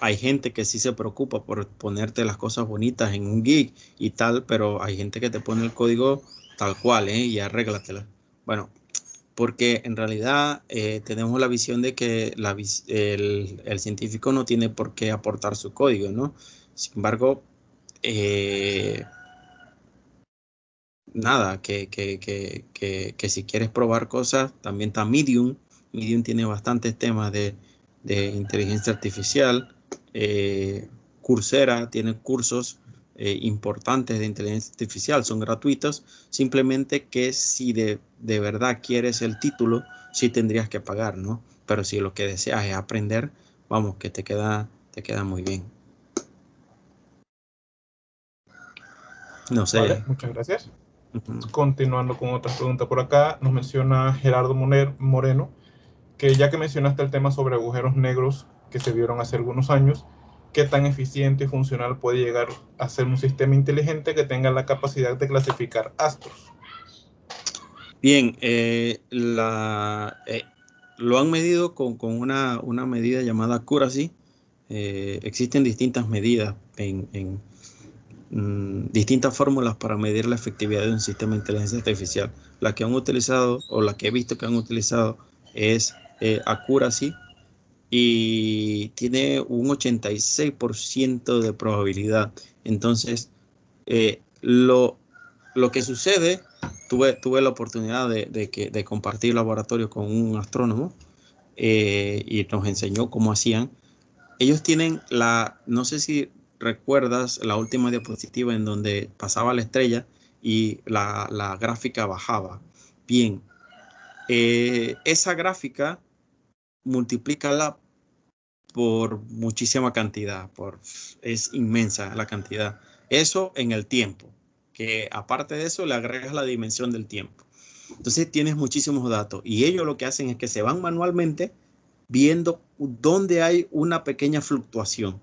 Hay gente que sí se preocupa por ponerte las cosas bonitas en un gig y tal, pero hay gente que te pone el código tal cual, y arréglatela. Bueno, porque en realidad tenemos la visión de que el científico no tiene por qué aportar su código, ¿no? Sin embargo, nada, que si quieres probar cosas, también está Medium. Medium tiene bastantes temas de inteligencia artificial. Coursera tiene cursos importantes de inteligencia artificial, son gratuitos. Simplemente que si de verdad quieres el título, sí tendrías que pagar, ¿no? Pero si lo que deseas es aprender, vamos, que te queda muy bien. No sé. Vale, muchas gracias. Uh-huh. Continuando con otra pregunta por acá, nos menciona Gerardo Moreno, que ya que mencionaste el tema sobre agujeros negros que se vieron hace algunos años, ¿qué tan eficiente y funcional puede llegar a ser un sistema inteligente que tenga la capacidad de clasificar astros? Bien, lo han medido con una medida llamada accuracy. Existen distintas medidas en distintas fórmulas para medir la efectividad de un sistema de inteligencia artificial. La que han utilizado, o la que he visto que han utilizado, es accuracy, y tiene un 86% de probabilidad. Entonces, lo que sucede, tuve la oportunidad de compartir laboratorio con un astrónomo, y nos enseñó cómo hacían. Ellos tienen no sé si recuerdas la última diapositiva en donde pasaba la estrella y la gráfica bajaba. Bien, esa gráfica multiplícala por muchísima cantidad, es inmensa la cantidad. Eso en el tiempo, que aparte de eso le agregas la dimensión del tiempo. Entonces tienes muchísimos datos, y ellos lo que hacen es que se van manualmente viendo dónde hay una pequeña fluctuación,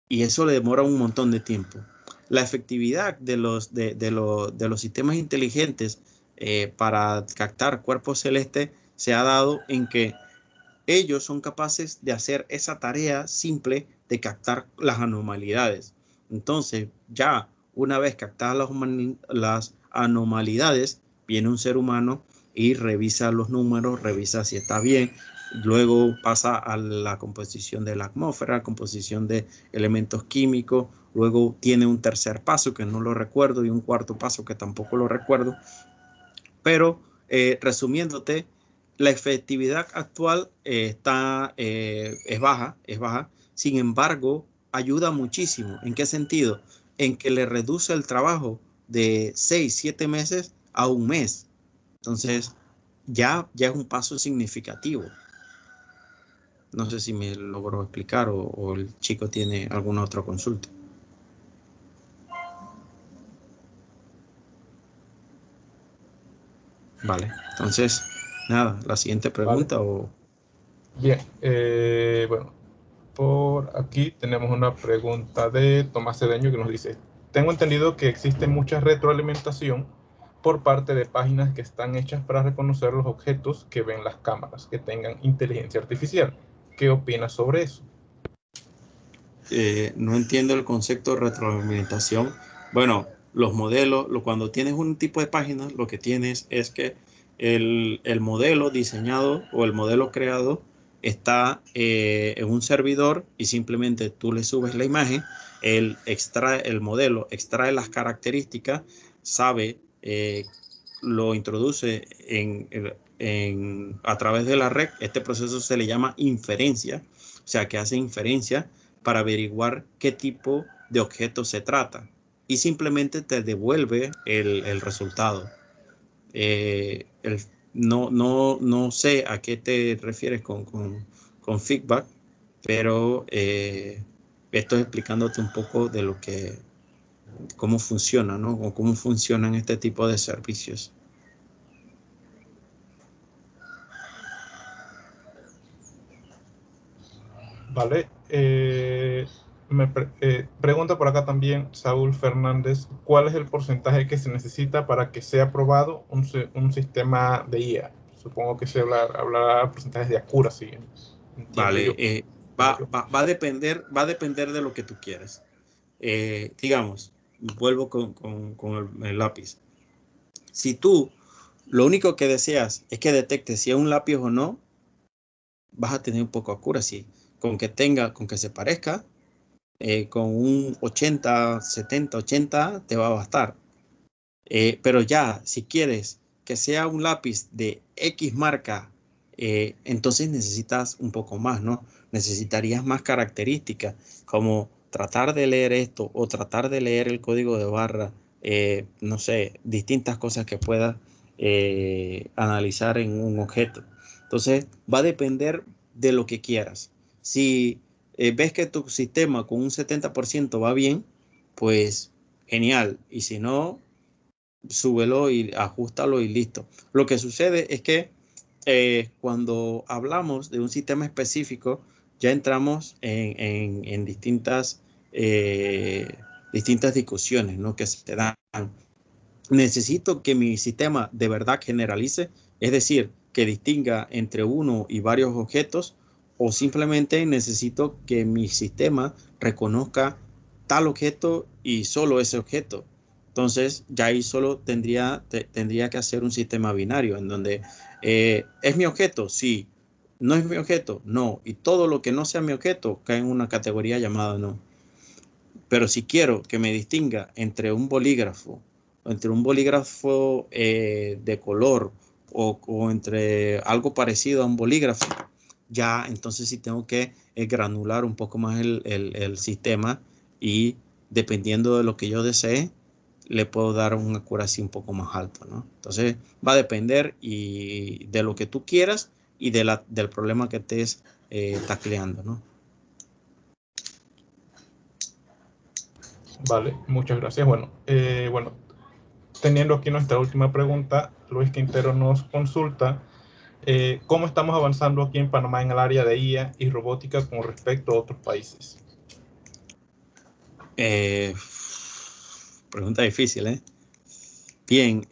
y eso le demora un montón de tiempo. La efectividad de los sistemas inteligentes para captar cuerpos celestes se ha dado en que ellos son capaces de hacer esa tarea simple de captar las anomalidades. Entonces, ya una vez captadas las anomalidades, viene un ser humano y revisa los números, revisa si está bien. Luego pasa a la composición de la atmósfera, composición de elementos químicos. Luego tiene un tercer paso que no lo recuerdo y un cuarto paso que tampoco lo recuerdo. Pero resumiéndote, la efectividad actual es baja. Sin embargo, ayuda muchísimo. ¿En qué sentido? En que le reduce el trabajo de 6, 7 meses a un mes. Entonces, ya es un paso significativo. No sé si me logro explicar, o el chico tiene alguna otra consulta. Vale, entonces, nada, la siguiente pregunta. Vale. Bien, bueno, por aquí tenemos una pregunta de Tomás Cedeño que nos dice: tengo entendido que existe mucha retroalimentación por parte de páginas que están hechas para reconocer los objetos que ven las cámaras que tengan inteligencia artificial. ¿Qué opinas sobre eso? No entiendo el concepto de retroalimentación. Bueno, los modelos, cuando tienes un tipo de página, lo que tienes es que el modelo diseñado o el modelo creado está en un servidor y simplemente tú le subes la imagen, él extrae el modelo, extrae las características, sabe, lo introduce a través de la red. Este proceso se le llama inferencia, o sea que hace inferencia para averiguar qué tipo de objeto se trata y simplemente te devuelve el resultado. No sé a qué te refieres con feedback, pero estoy explicándote un poco de cómo funciona, ¿no? O cómo funcionan este tipo de servicios. Vale. Pregunta por acá también Saúl Fernández, ¿cuál es el porcentaje que se necesita para que sea aprobado un sistema de IA? Supongo que se hablará porcentajes de accuracy, entiendo yo. Vale, va a depender de lo que tú quieras. Digamos, vuelvo con el lápiz. Si tú lo único que deseas es que detecte si es un lápiz o no, vas a tener un poco de accuracy. Con que se parezca, con un 80, 70, 80 te va a bastar. Pero ya, si quieres que sea un lápiz de X marca, entonces necesitas un poco más, ¿no? Necesitarías más características, como tratar de leer esto o tratar de leer el código de barra, no sé, distintas cosas que puedas analizar en un objeto. Entonces, va a depender de lo que quieras. Si ves que tu sistema con un 70% va bien, pues genial. Y si no, súbelo y ajustalo y listo. Lo que sucede es que cuando hablamos de un sistema específico, ya entramos en distintas discusiones, ¿no? Que se dan. Necesito que mi sistema de verdad generalice, es decir, que distinga entre uno y varios objetos, o simplemente necesito que mi sistema reconozca tal objeto y solo ese objeto. Entonces, ya ahí solo tendría que hacer un sistema binario en donde ¿es mi objeto? Sí. ¿No es mi objeto? No. Y todo lo que no sea mi objeto cae en una categoría llamada no. Pero si quiero que me distinga entre un bolígrafo de color o entre algo parecido a un bolígrafo, ya entonces sí tengo que granular un poco más el sistema y dependiendo de lo que yo desee, le puedo dar una accuracy un poco más alto, ¿no? Entonces va a depender y de lo que tú quieras y del problema que estés tacleando, ¿no? Vale, muchas gracias. Bueno, teniendo aquí nuestra última pregunta, Luis Quintero nos consulta cómo estamos avanzando aquí en Panamá en el área de IA y robótica con respecto a otros países. Pregunta difícil, ¿eh? Bien,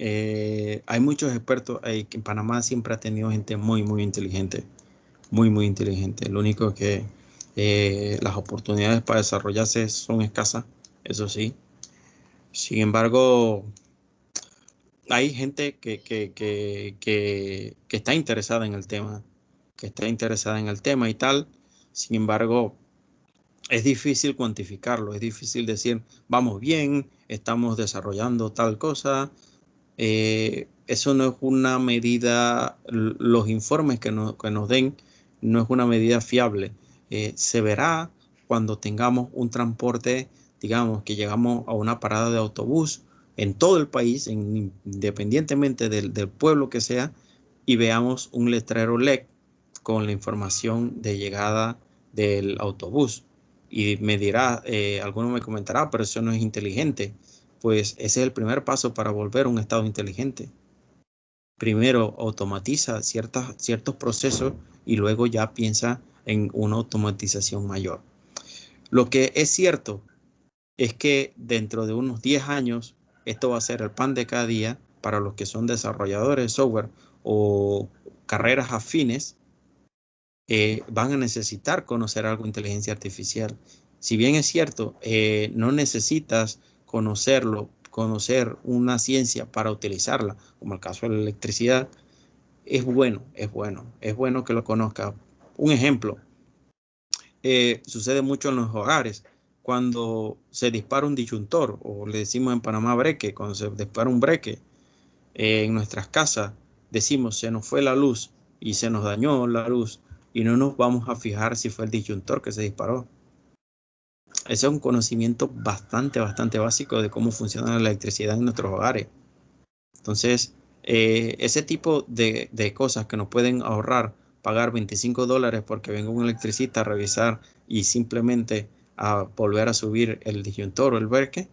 hay muchos expertos. En Panamá siempre ha tenido gente muy, muy inteligente. Muy, muy inteligente. Lo único que las oportunidades para desarrollarse son escasas, eso sí. Sin embargo, hay gente que está interesada en el tema, y tal. Sin embargo, es difícil cuantificarlo, es difícil decir, vamos bien, estamos desarrollando tal cosa. Eso no es una medida, los informes que nos den no es una medida fiable. Se verá cuando tengamos un transporte, digamos, que llegamos a una parada de autobús en todo el país, independientemente del pueblo que sea, y veamos un letrero LED con la información de llegada del autobús. Y me dirá, alguno me comentará, pero eso no es inteligente. Pues ese es el primer paso para volver a un estado inteligente. Primero automatiza ciertos procesos y luego ya piensa en una automatización mayor. Lo que es cierto es que dentro de unos 10 años esto va a ser el pan de cada día para los que son desarrolladores de software o carreras afines. Van a necesitar conocer algo de inteligencia artificial. Si bien es cierto, no necesitas conocer una ciencia para utilizarla, como el caso de la electricidad, es bueno que lo conozca. Un ejemplo, sucede mucho en los hogares. Cuando se dispara un disyuntor, o le decimos en Panamá breque, cuando se dispara un breque en nuestras casas, decimos se nos fue la luz y se nos dañó la luz y no nos vamos a fijar si fue el disyuntor que se disparó. Ese es un conocimiento bastante básico de cómo funciona la electricidad en nuestros hogares. Entonces, ese tipo de cosas que nos pueden ahorrar pagar $25 porque venga un electricista a revisar y simplemente a volver a subir el disyuntor o el breque,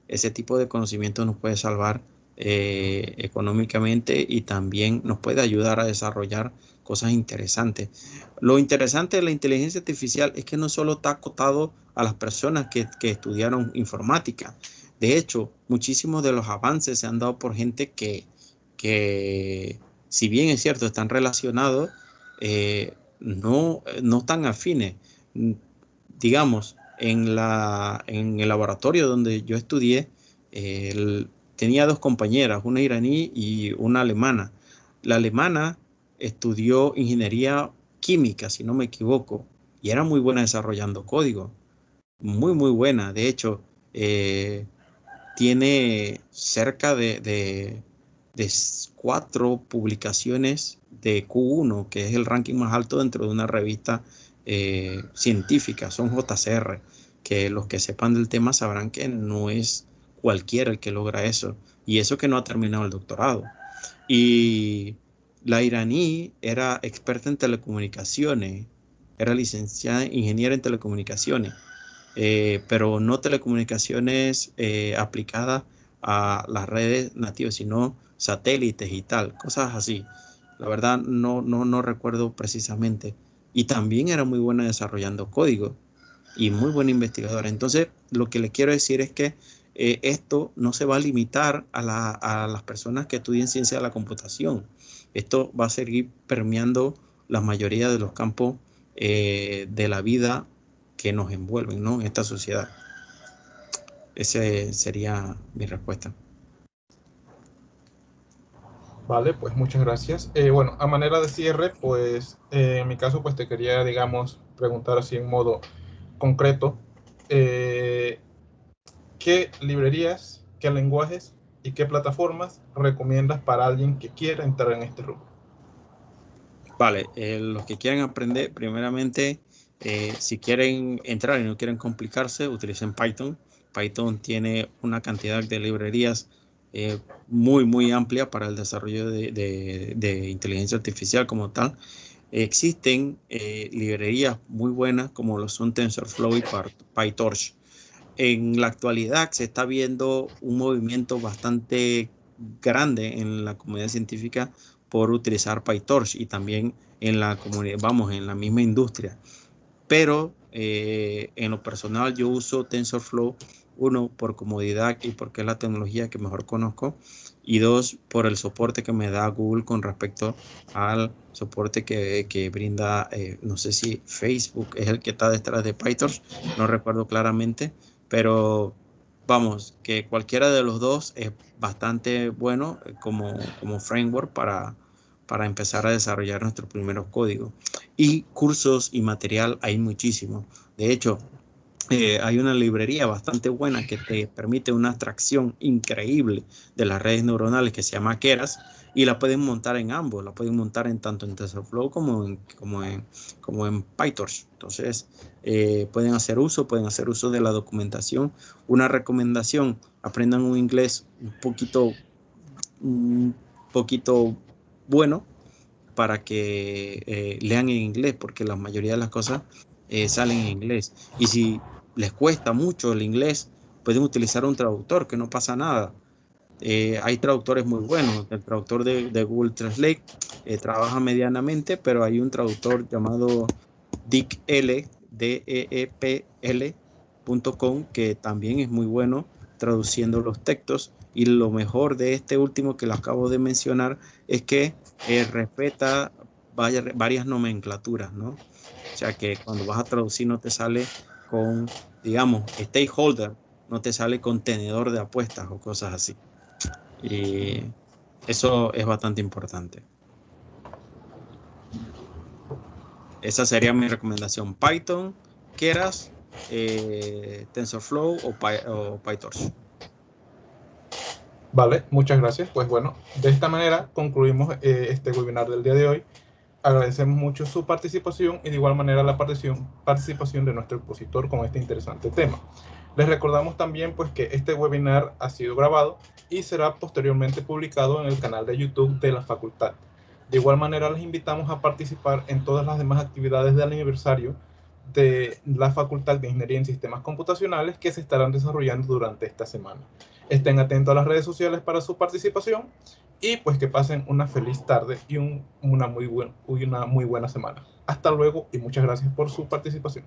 ese tipo de conocimiento nos puede salvar económicamente y también nos puede ayudar a desarrollar cosas interesantes. Lo interesante de la inteligencia artificial es que no solo está acotado a las personas que estudiaron informática. De hecho, muchísimos de los avances se han dado por gente que si bien es cierto, están relacionados, no están afines. Digamos, en el laboratorio donde yo estudié, tenía dos compañeras, una iraní y una alemana. La alemana estudió ingeniería química, si no me equivoco, y era muy buena desarrollando código. Muy buena. De hecho, tiene cerca de 4 publicaciones de Q1, que es el ranking más alto dentro de una revista científica. Son JCR, que los que sepan del tema sabrán que no es cualquiera el que logra eso. Y eso que no ha terminado el doctorado. Y la iraní era experta en telecomunicaciones, era licenciada ingeniera en telecomunicaciones, pero no telecomunicaciones aplicadas a las redes nativas, sino satélites y tal, cosas así. La verdad no recuerdo precisamente. Y también era muy buena desarrollando código y muy buena investigadora. Entonces, lo que le quiero decir es que esto no se va a limitar a las personas que estudien ciencia de la computación. Esto va a seguir permeando la mayoría de los campos de la vida que nos envuelven, ¿no?, en esta sociedad. Esa sería mi respuesta. Vale, pues muchas gracias. Bueno, a manera de cierre, pues en mi caso, pues te quería, digamos, preguntar así en modo concreto, ¿qué librerías, qué lenguajes y qué plataformas recomiendas para alguien que quiera entrar en este rubro? Vale, los que quieran aprender, primeramente, si quieren entrar y no quieren complicarse, utilicen Python. Python tiene una cantidad de librerías muy amplia para el desarrollo de inteligencia artificial como tal. Existen librerías muy buenas como lo son TensorFlow y PyTorch. En la actualidad se está viendo un movimiento bastante grande en la comunidad científica por utilizar PyTorch y también en la comunidad, en la misma industria. Pero en lo personal yo uso TensorFlow, 1, por comodidad y porque es la tecnología que mejor conozco, y 2, por el soporte que me da Google con respecto al soporte que brinda, no sé si Facebook es el que está detrás de PyTorch, no recuerdo claramente, pero vamos, que cualquiera de los dos es bastante bueno como framework para empezar a desarrollar nuestros primeros códigos. Y cursos y material hay muchísimo. De hecho, hay una librería bastante buena que te permite una abstracción increíble de las redes neuronales que se llama Keras, y la pueden montar en ambos, la pueden montar tanto en TensorFlow como en PyTorch. Entonces, pueden hacer uso de la documentación. Una recomendación: aprendan un inglés un poquito bueno para que lean en inglés, porque la mayoría de las cosas salen en inglés. Y si les cuesta mucho el inglés, pueden utilizar un traductor, que no pasa nada. Hay traductores muy buenos. El traductor de Google Translate trabaja medianamente, pero hay un traductor llamado deepl.com que también es muy bueno traduciendo los textos. Y lo mejor de este último que lo acabo de mencionar es que respeta varias nomenclaturas, ¿no? O sea que cuando vas a traducir no te sale con, digamos, stakeholder, no te sale con tenedor de apuestas o cosas así. Y eso es bastante importante. esa sería mi recomendación. Python, Keras, TensorFlow o PyTorch. Vale, muchas gracias. Pues bueno, de esta manera concluimos este webinar del día de hoy. Agradecemos mucho su participación y de igual manera la participación de nuestro expositor con este interesante tema. Les recordamos también pues que este webinar ha sido grabado y será posteriormente publicado en el canal de YouTube de la facultad. De igual manera les invitamos a participar en todas las demás actividades del aniversario de la Facultad de Ingeniería en Sistemas Computacionales que se estarán desarrollando durante esta semana. Estén atentos a las redes sociales para su participación y pues que pasen una feliz tarde y una muy buena semana. Hasta luego y muchas gracias por su participación.